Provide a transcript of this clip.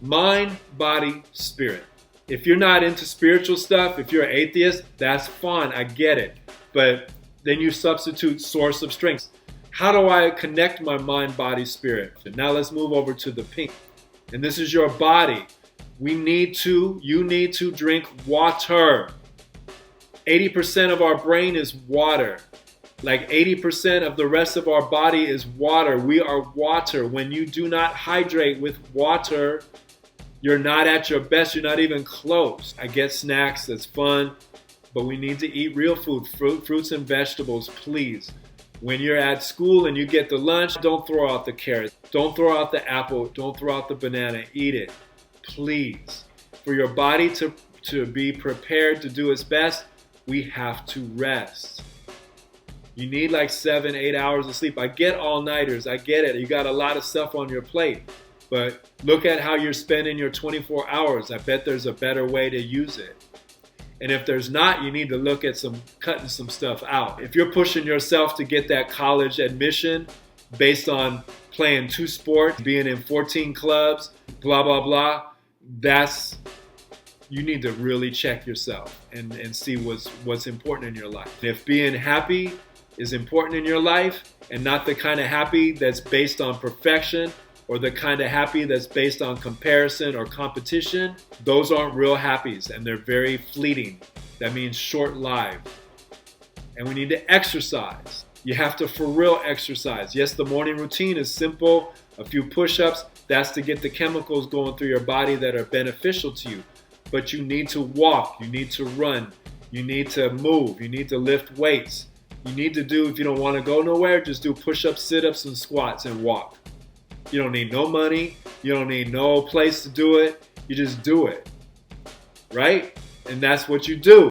Mind, body, spirit. If you're not into spiritual stuff, if you're an atheist, that's fine. I get it. But then you substitute source of strength. How do I connect my mind, body, spirit? Now let's move over to the pink. And this is your body. You need to drink water. 80% of our brain is water. Like 80% of the rest of our body is water. We are water. When you do not hydrate with water, you're not at your best. You're not even close. I get snacks. That's fun. But we need to eat real food, fruits and vegetables, please. When you're at school and you get the lunch, don't throw out the carrot. Don't throw out the apple. Don't throw out the banana. Eat it, please. For your body to be prepared to do its best, we have to rest. You need like 7-8 hours of sleep. I get all-nighters. I get it. You got a lot of stuff on your plate. But look at how you're spending your 24 hours. I bet there's a better way to use it. And if there's not, you need to look at cutting some stuff out. If you're pushing yourself to get that college admission based on playing 2 sports, being in 14 clubs, blah, blah, blah, you need to really check yourself and see what's important in your life. If being happy is important in your life and not the kind of happy that's based on perfection or the kind of happy that's based on comparison or competition, those aren't real happies and they're very fleeting. That means short-lived. And we need to exercise. You have to for real exercise. Yes, the morning routine is simple, a few push-ups. That's to get the chemicals going through your body that are beneficial to you. But you need to walk, you need to run, you need to move, you need to lift weights. You need to do, if you don't want to go nowhere, just do push-ups, sit-ups, and squats and walk. You don't need no money. You don't need no place to do it. You just do it, right? And that's what you do.